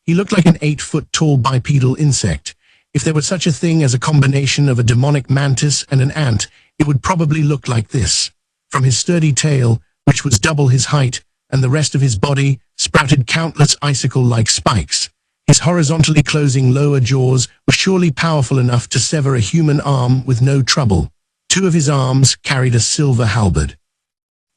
He looked like an 8-foot-tall bipedal insect. If there were such a thing as a combination of a demonic mantis and an ant, it would probably look like this. From his sturdy tail, which was double his height, and the rest of his body, sprouted countless icicle-like spikes. His horizontally closing lower jaws were surely powerful enough to sever a human arm with no trouble. 2 of his arms carried a silver halberd.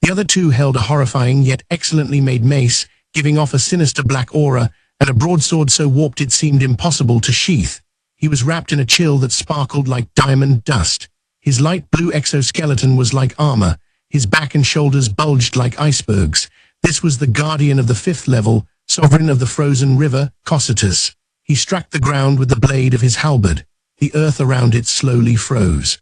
The other 2 held a horrifying yet excellently made mace, giving off a sinister black aura, and a broadsword so warped it seemed impossible to sheath. He was wrapped in a chill that sparkled like diamond dust. His light blue exoskeleton was like armor. His back and shoulders bulged like icebergs. This was the guardian of the 5th level, sovereign of the frozen river, Cocytus. He struck the ground with the blade of his halberd. The earth around it slowly froze.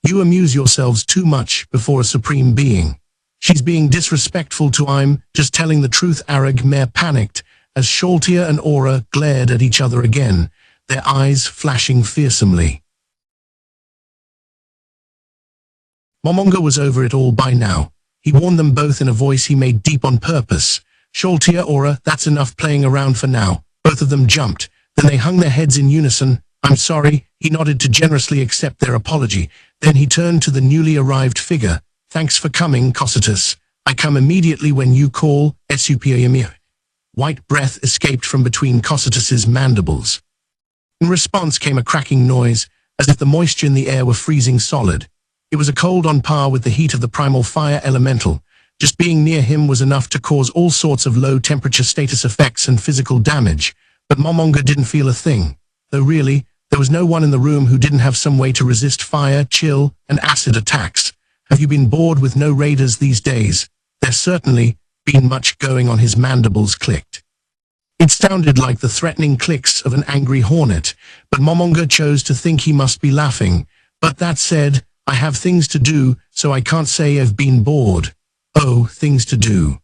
You amuse yourselves too much before a supreme being. She's being disrespectful to I'm just telling the truth. Arag Mare panicked as Sholtia and Aura glared at each other again, their eyes flashing fearsomely. Momonga was over it all by now. He warned them both in a voice he made deep on purpose. Sholtia, Aura, that's enough playing around for now. Both of them jumped. Then they hung their heads in unison. I'm sorry. He nodded to generously accept their apology. Then he turned to the newly arrived figure. Thanks for coming, Cocytus. I come immediately when you call. Esupiyamir. White breath escaped from between Cocytus's mandibles. In response came a cracking noise, as if the moisture in the air were freezing solid. It was a cold on par with the heat of the primal fire elemental. Just being near him was enough to cause all sorts of low-temperature status effects and physical damage, but Momonga didn't feel a thing. Though really, there was no one in the room who didn't have some way to resist fire, chill, and acid attacks. Have you been bored with no raiders these days? There's certainly been much going on. His mandibles clicked. It sounded like the threatening clicks of an angry hornet, but Momonga chose to think he must be laughing. But that said, I have things to do, so I can't say I've been bored. Oh, things to do.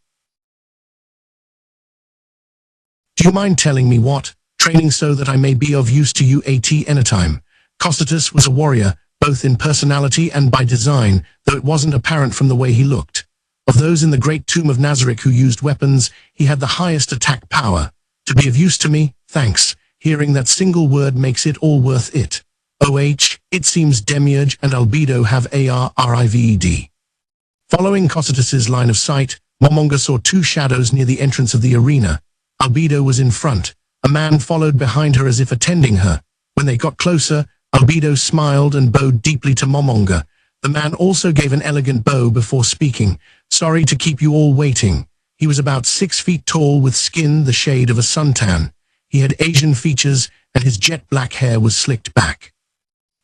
Do you mind telling me what? Training so that I may be of use to you at anytime. Cocytus was a warrior, both in personality and by design, though it wasn't apparent from the way he looked. Of those in the great tomb of Nazarick who used weapons, he had the highest attack power. To be of use to me? Thanks. Hearing that single word makes it all worth it. It seems Demiurge and Albedo have ARRIVED. Following Cocytus's line of sight, Momonga saw 2 shadows near the entrance of the arena. Albedo was in front. A man followed behind her as if attending her. When they got closer, Albedo smiled and bowed deeply to Momonga. The man also gave an elegant bow before speaking. Sorry to keep you all waiting. He was about 6 feet tall with skin the shade of a suntan. He had Asian features and his jet black hair was slicked back.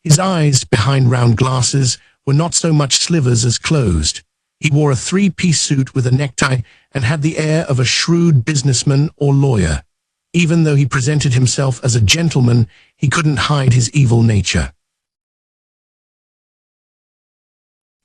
His eyes, behind round glasses, were not so much slivers as closed. He wore a 3-piece suit with a necktie and had the air of a shrewd businessman or lawyer. Even though he presented himself as a gentleman, he couldn't hide his evil nature.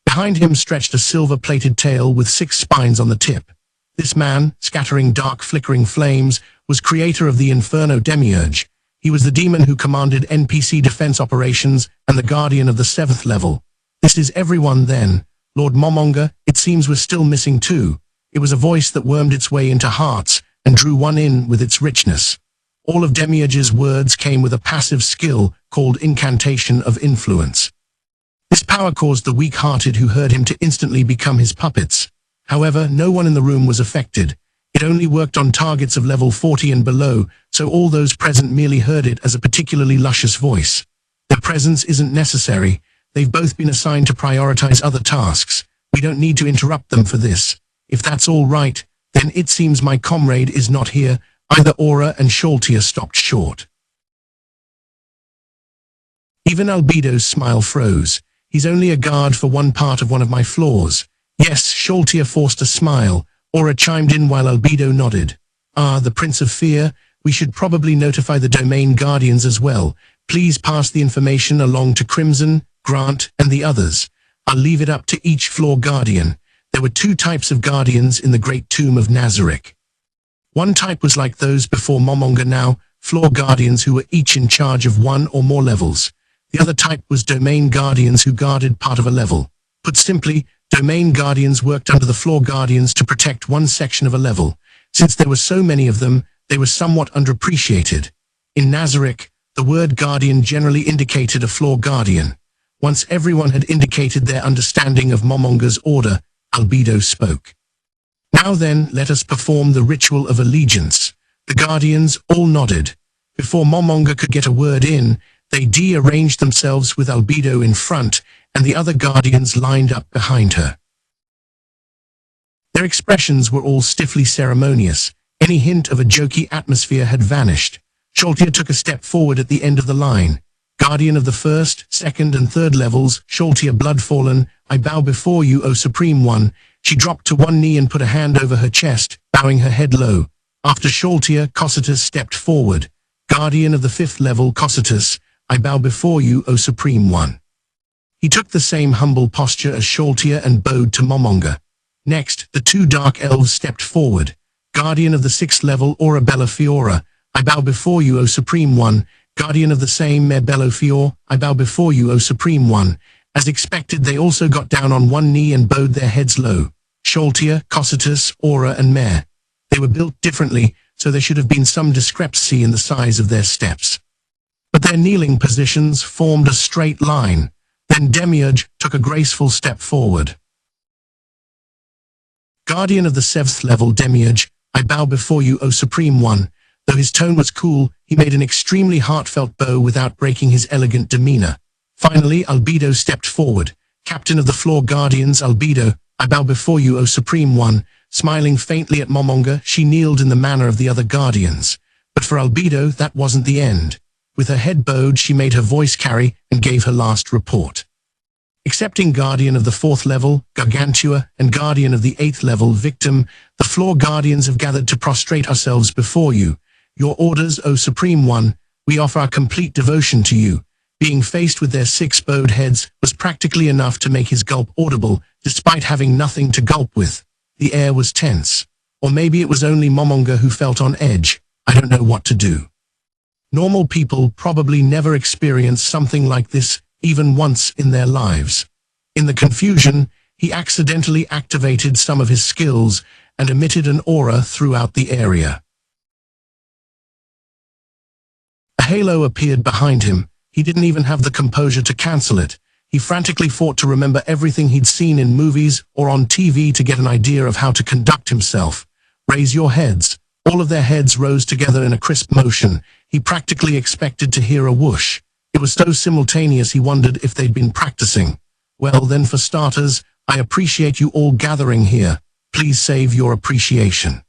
Behind him stretched a silver-plated tail with 6 spines on the tip. This man, scattering dark flickering flames, was creator of the Inferno Demiurge. He was the demon who commanded NPC defense operations and the guardian of the 7th level. This is everyone then. Lord Momonga, it seems we're still missing 2. It was a voice that wormed its way into hearts and drew one in with its richness. All of Demiurge's words came with a passive skill called Incantation of Influence. This power caused the weak-hearted who heard him to instantly become his puppets. However, no one in the room was affected. It only worked on targets of level 40 and below, so all those present merely heard it as a particularly luscious voice. Their presence isn't necessary. They've both been assigned to prioritize other tasks. We don't need to interrupt them for this. If that's all right, then it seems my comrade is not here. Either Aura and Sholtia stopped short. Even Albedo's smile froze. He's only a guard for one part of one of my floors. Yes, Sholtia forced a smile. Aura chimed in while Albedo nodded. The Prince of Fear. We should probably notify the Domain Guardians as well. Please pass the information along to Crimson, Grant, and the others. I'll leave it up to each floor guardian. There were 2 types of guardians in the Great Tomb of Nazarick. One type was like those before Momonga now, floor guardians who were each in charge of 1 or more levels. The other type was Domain Guardians who guarded part of a level. Put simply, Domain Guardians worked under the floor guardians to protect one section of a level. Since there were so many of them, they were somewhat underappreciated. In Nazarick, the word guardian generally indicated a floor guardian. Once everyone had indicated their understanding of Momonga's order, Albedo spoke. Now then, let us perform the ritual of allegiance. The guardians all nodded. Before Momonga could get a word in, they de-arranged themselves with Albedo in front, and the other guardians lined up behind her. Their expressions were all stiffly ceremonious. Any hint of a jokey atmosphere had vanished. Sholtia took a step forward at the end of the line. Guardian of the first, second, and third levels, Sholtia Bloodfallen, I bow before you, O Supreme One. She dropped to one knee and put a hand over her chest, bowing her head low. After Sholtia, Cocytus stepped forward. Guardian of the fifth level, Cocytus, I bow before you, O Supreme One. He took the same humble posture as Sholtia and bowed to Momonga. Next, the two dark elves stepped forward. Guardian of the sixth level, Orabella Fiora, I bow before you, O Supreme One. Guardian of the same, Merbello Fior, I bow before you, O Supreme One. As expected, they also got down on one knee and bowed their heads low. Sholtia, Cocytus, Aura, and Mer. They were built differently, so there should have been some discrepancy in the size of their steps. But their kneeling positions formed a straight line. Then Demiurge took a graceful step forward. Guardian of the seventh level, Demiurge, I bow before you, O Supreme One. Though his tone was cool, he made an extremely heartfelt bow without breaking his elegant demeanor. Finally, Albedo stepped forward. Captain of the Floor Guardians, Albedo, I bow before you, O Supreme One. Smiling faintly at Momonga, she kneeled in the manner of the other Guardians. But for Albedo, that wasn't the end. With her head bowed, she made her voice carry and gave her last report. Accepting Guardian of the fourth level, Gargantua, and Guardian of the eighth level, Victim, the Floor Guardians have gathered to prostrate ourselves before you. Your orders, O Supreme One, we offer our complete devotion to you. Being faced with their six bowed heads was practically enough to make his gulp audible, despite having nothing to gulp with. The air was tense. Or maybe it was only Momonga who felt on edge. I don't know what to do. Normal people probably never experience something like this, even once in their lives. In the confusion, he accidentally activated some of his skills and emitted an aura throughout the area. A halo appeared behind him. He didn't even have the composure to cancel it. He frantically fought to remember everything he'd seen in movies or on TV to get an idea of how to conduct himself. Raise your heads. All of their heads rose together in a crisp motion. He practically expected to hear a whoosh. It was so simultaneous he wondered if they'd been practicing. Well, then for starters, I appreciate you all gathering here. Please save your appreciation.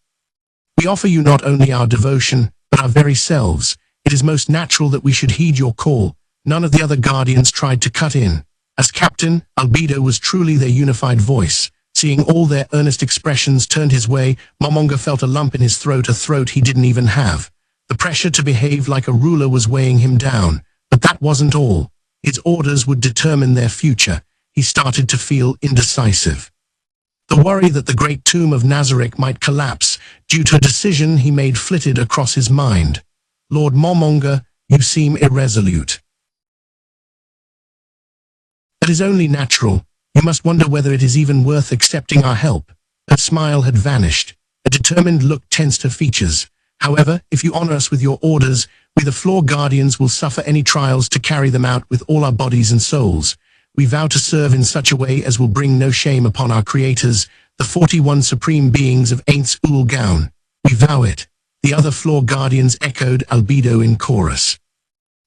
We offer you not only our devotion, but our very selves. It is most natural that we should heed your call. None of the other Guardians tried to cut in. As captain, Albedo was truly their unified voice. Seeing all their earnest expressions turned his way, Momonga felt a lump in his throat, a throat he didn't even have. The pressure to behave like a ruler was weighing him down. But that wasn't all. His orders would determine their future. He started to feel indecisive. The worry that the great tomb of Nazarick might collapse due to a decision he made flitted across his mind. Lord Momonga, you seem irresolute. That is only natural. You must wonder whether it is even worth accepting our help. Her smile had vanished. A determined look tensed her features. However, if you honor us with your orders, we the Floor Guardians will suffer any trials to carry them out with all our bodies and souls. We vow to serve in such a way as will bring no shame upon our creators, the 41 supreme beings of Aints Ul Gaun. We vow it. The other Floor Guardians echoed Albedo in chorus.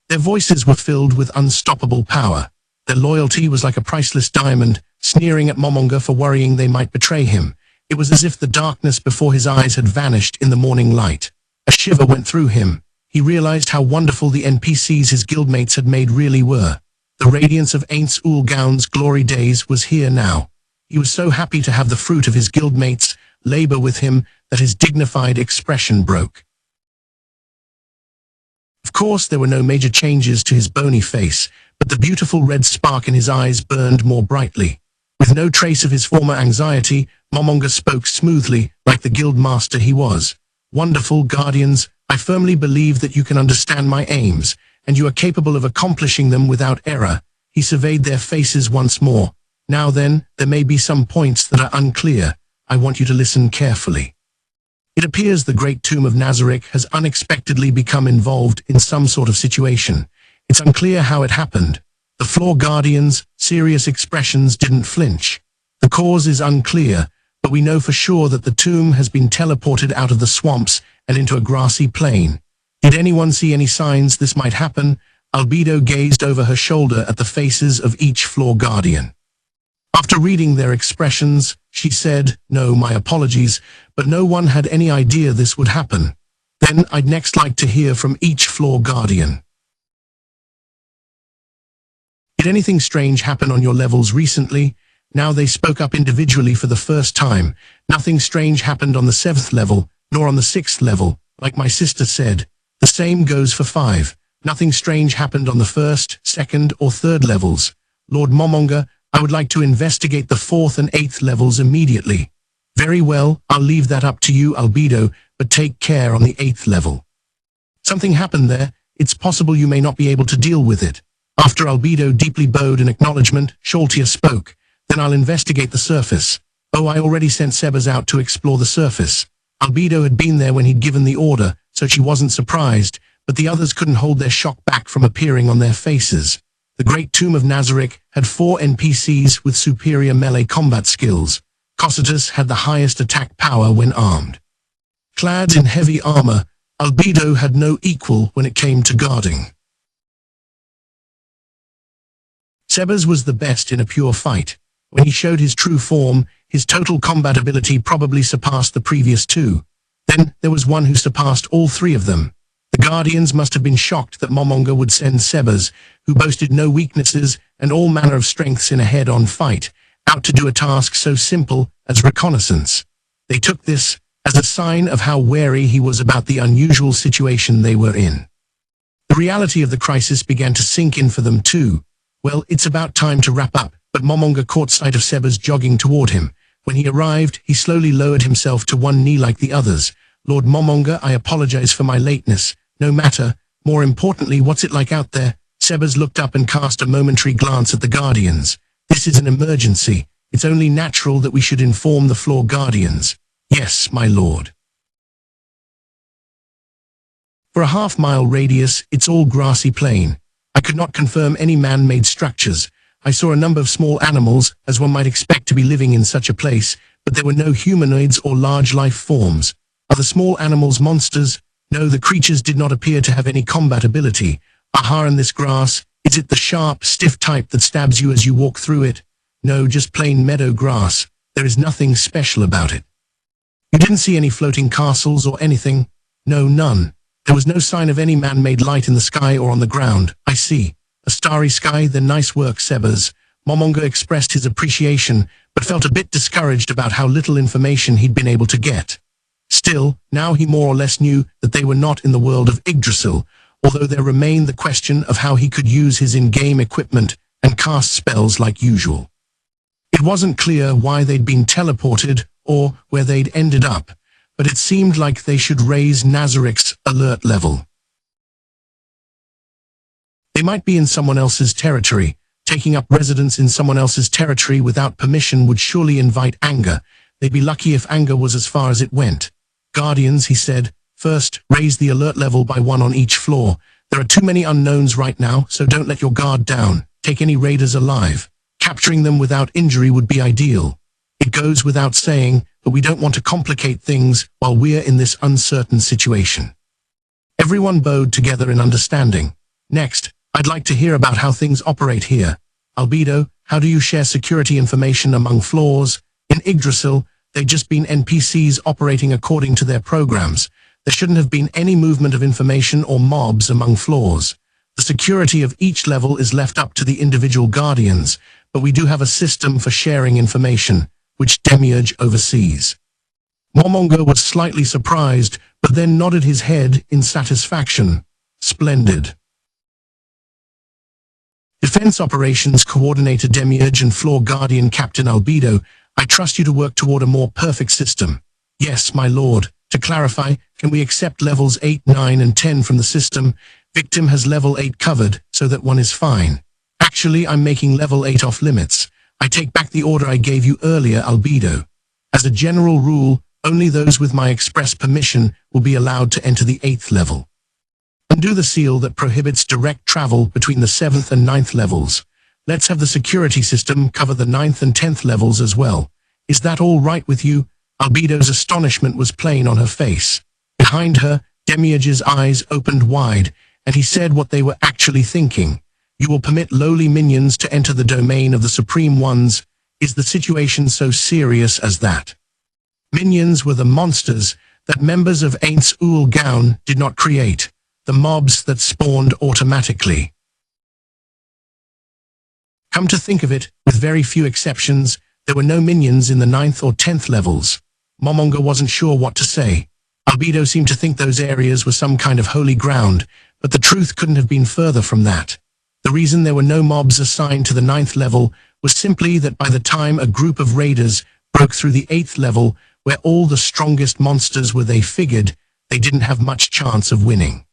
Their voices were filled with unstoppable power. Their loyalty was like a priceless diamond, sneering at Momonga for worrying they might betray him. It was as if the darkness before his eyes had vanished in the morning light. A shiver went through him. He realized how wonderful the NPCs his guildmates had made really were. The radiance of Aints Ul Gaun's glory days was here now. He was so happy to have the fruit of his guildmates labor with him that his dignified expression broke. Of course, there were no major changes to his bony face, but the beautiful red spark in his eyes burned more brightly. With no trace of his former anxiety, Momonga spoke smoothly, like the guild master he was. Wonderful Guardians, I firmly believe that you can understand my aims, and you are capable of accomplishing them without error. He surveyed their faces once more. Now then, there may be some points that are unclear. I want you to listen carefully. It appears the Great Tomb of Nazarick has unexpectedly become involved in some sort of situation. It's unclear how it happened. The Floor Guardians' serious expressions didn't flinch. The cause is unclear, but we know for sure that the tomb has been teleported out of the swamps and into a grassy plain. Did anyone see any signs this might happen? Albedo gazed over her shoulder at the faces of each Floor Guardian. After reading their expressions, she said, "No, my apologies, but no one had any idea this would happen." Then I'd next like to hear from each Floor Guardian. Did anything strange happen on your levels recently? Now they spoke up individually for the first time. Nothing strange happened on the 7th level, nor on the 6th level, like my sister said. The same goes for 5. Nothing strange happened on the 1st, 2nd, or 3rd levels. Lord Momonga, I would like to investigate the 4th and 8th levels immediately. Very well, I'll leave that up to you, Albedo, but take care on the 8th level. Something happened there. It's possible you may not be able to deal with it. After Albedo deeply bowed in acknowledgement, Sholtia spoke. Then I'll investigate the surface. Oh, I already sent Sebas out to explore the surface. Albedo had been there when he'd given the order, so she wasn't surprised, but the others couldn't hold their shock back from appearing on their faces. The Great Tomb of Nazarick had 4 NPCs with superior melee combat skills. Cocytus had the highest attack power when armed. Clad in heavy armor, Albedo had no equal when it came to guarding. Sebas was the best in a pure fight. When he showed his true form, his total combat ability probably surpassed the previous 2. Then there was one who surpassed all 3 of them. The Guardians must have been shocked that Momonga would send Sebas, who boasted no weaknesses and all manner of strengths in a head-on fight, out to do a task so simple as reconnaissance. They took this as a sign of how wary he was about the unusual situation they were in. The reality of the crisis began to sink in for them too. Well, it's about time to wrap up, but Momonga caught sight of Sebas jogging toward him. When he arrived, he slowly lowered himself to one knee like the others. Lord Momonga, I apologize for my lateness. No matter. More importantly, what's it like out there? Sebas looked up and cast a momentary glance at the Guardians. This is an emergency. It's only natural that we should inform the Floor Guardians. Yes, my lord. For a half-mile radius, it's all grassy plain. I could not confirm any man-made structures. I saw a number of small animals, as one might expect to be living in such a place, but there were no humanoids or large life forms. Are the small animals monsters? No, the creatures did not appear to have any combat ability. Aha, in this grass, is it the sharp, stiff type that stabs you as you walk through it? No, just plain meadow grass. There is nothing special about it. You didn't see any floating castles or anything? No, none. There was no sign of any man-made light in the sky or on the ground. I see. A starry sky, then nice work, Sebas. Momonga expressed his appreciation, but felt a bit discouraged about how little information he'd been able to get. Still, now he more or less knew that they were not in the world of Yggdrasil, although there remained the question of how he could use his in-game equipment and cast spells like usual. It wasn't clear why they'd been teleported or where they'd ended up, but it seemed like they should raise Nazarick's alert level. They might be in someone else's territory. Taking up residence in someone else's territory without permission would surely invite anger. They'd be lucky if anger was as far as it went. Guardians, he said, first, raise the alert level by 1 on each floor. There are too many unknowns right now, so don't let your guard down. Take any raiders alive. Capturing them without injury would be ideal. It goes without saying, but we don't want to complicate things while we're in this uncertain situation. Everyone bowed together in understanding. Next, I'd like to hear about how things operate here. Albedo, how do you share security information among floors? In Yggdrasil, they've just been NPCs operating according to their programs. There shouldn't have been any movement of information or mobs among floors. The security of each level is left up to the individual guardians, but we do have a system for sharing information, which Demiurge oversees. Momonga was slightly surprised, but then nodded his head in satisfaction. Splendid. Defense Operations Coordinator Demiurge and Floor Guardian Captain Albedo, I trust you to work toward a more perfect system. Yes, my lord. To clarify, can we accept levels 8, 9, and 10 from the system? Victim has level 8 covered, so that one is fine. Actually, I'm making level 8 off limits. I take back the order I gave you earlier, Albedo. As a general rule, Only those with my express permission will be allowed to enter the 8th level. Undo the seal that prohibits direct travel between the 7th and 9th levels. Let's have the security system cover the 9th and 10th levels as well. Is that all right with you? Albedo's astonishment was plain on her face. Behind her, Demiurge's eyes opened wide, and he said what they were actually thinking. You will permit lowly minions to enter the domain of the Supreme Ones. Is the situation so serious as that? Minions were the monsters that members of Aints Ul Gaun did not create, the mobs that spawned automatically. Come to think of it, with very few exceptions, there were no minions in the 9th or 10th levels. Momonga wasn't sure what to say. Albedo seemed to think those areas were some kind of holy ground, but the truth couldn't have been further from that. The reason there were no mobs assigned to the 9th level was simply that by the time a group of raiders broke through the 8th level, where all the strongest monsters were, they figured they didn't have much chance of winning.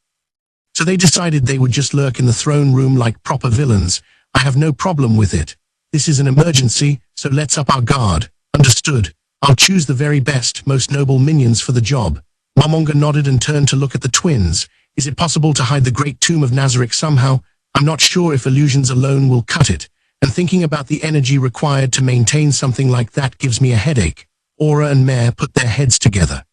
So they decided they would just lurk in the throne room like proper villains. I have no problem with it. This is an emergency, so let's up our guard. Understood. I'll choose the very best, most noble minions for the job. Momonga nodded and turned to look at the twins. Is it possible to hide the great tomb of Nazarick somehow? I'm not sure if illusions alone will cut it, and thinking about the energy required to maintain something like that gives me a headache. Aura and Mare put their heads together.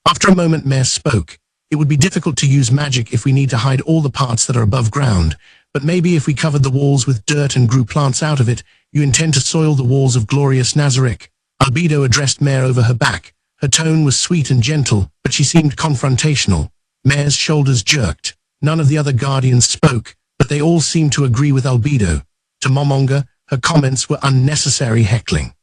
After a moment, Mare spoke. It would be difficult to use magic if we need to hide all the parts that are above ground, but maybe if we covered the walls with dirt and grew plants out of it. You intend to soil the walls of glorious Nazarick? Albedo addressed Mare over her back. Her tone was sweet and gentle, but she seemed confrontational. Mare's shoulders jerked. None of the other guardians spoke, but they all seemed to agree with Albedo. To Momonga, her comments were unnecessary heckling.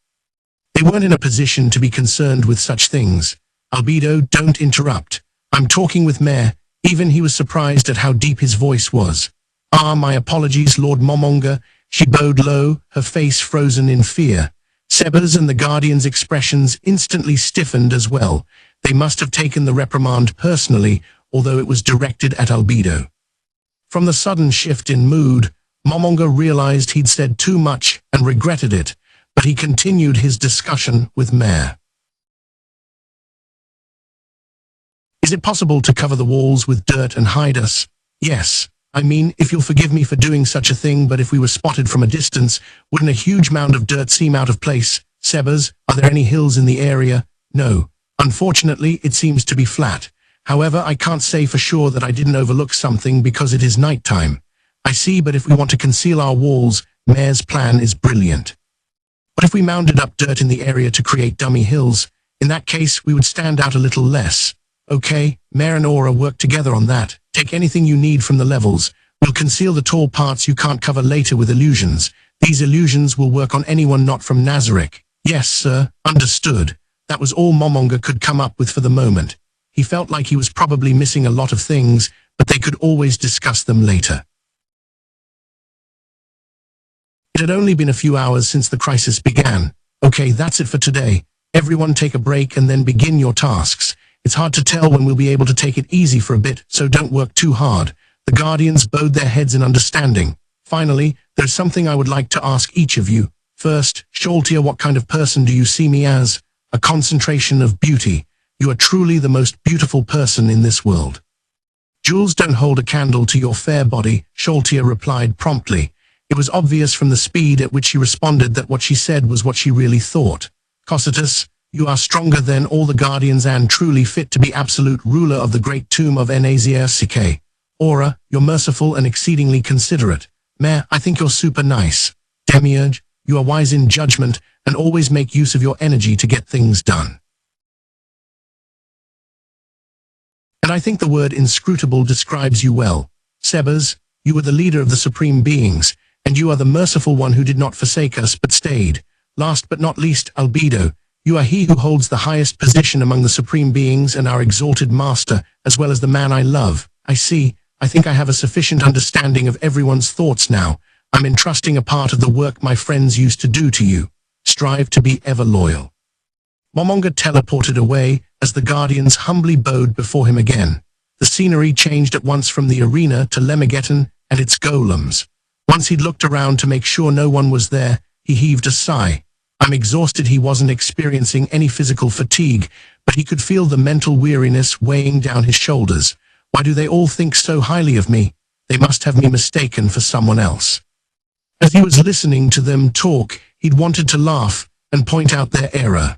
They weren't in a position to be concerned with such things. Albedo, don't interrupt. I'm talking with Mare. Even he was surprised at how deep his voice was. Ah, my apologies, Lord Momonga. She bowed low, her face frozen in fear. Seba's and the Guardian's expressions instantly stiffened as well. They must have taken the reprimand personally, although it was directed at Albedo. From the sudden shift in mood, Momonga realized he'd said too much and regretted it, but he continued his discussion with Mare. Is it possible to cover the walls with dirt and hide us? Yes. I mean, if you'll forgive me for doing such a thing, but if we were spotted from a distance, wouldn't a huge mound of dirt seem out of place? Sebas, are there any hills in the area? No. Unfortunately, it seems to be flat. However, I can't say for sure that I didn't overlook something because it is nighttime. I see, but if we want to conceal our walls, Mare's plan is brilliant. What if we mounded up dirt in the area to create dummy hills? In that case, we would stand out a little less. Okay, Mare and Aura work together on that. Take anything you need from the levels. We'll conceal the tall parts you can't cover later with illusions. These illusions will work on anyone not from Nazarick. Yes, sir. Understood. That was all Momonga could come up with for the moment. He felt like he was probably missing a lot of things, but they could always discuss them later. It had only been a few hours since the crisis began. Okay, that's it for today. Everyone take a break and then begin your tasks. It's hard to tell when we'll be able to take it easy for a bit, so don't work too hard. The Guardians bowed their heads in understanding. Finally, there's something I would like to ask each of you. First, Sholtia, what kind of person do you see me as? A concentration of beauty. You are truly the most beautiful person in this world. Jewels don't hold a candle to your fair body, Sholtia replied promptly. It was obvious from the speed at which she responded that what she said was what she really thought. Cocytus, you are stronger than all the Guardians and truly fit to be absolute ruler of the great tomb of Nazarick. Aura, you're merciful and exceedingly considerate. Mare, I think you're super nice. Demiurge, you are wise in judgment and always make use of your energy to get things done. And I think the word inscrutable describes you well. Sebas, you were the leader of the supreme beings, and you are the merciful one who did not forsake us but stayed. Last but not least, Albedo, you are he who holds the highest position among the supreme beings and our exalted master, as well as the man I love. I see. I think I have a sufficient understanding of everyone's thoughts now. I'm entrusting a part of the work my friends used to do to you. Strive to be ever loyal. Momonga teleported away as the Guardians humbly bowed before him again. The scenery changed at once from the arena to Lemegeton and its golems. Once he'd looked around to make sure no one was there, he heaved a sigh. I'm exhausted. He wasn't experiencing any physical fatigue, but he could feel the mental weariness weighing down his shoulders. Why do they all think so highly of me? They must have me mistaken for someone else. As he was listening to them talk, he'd wanted to laugh and point out their error.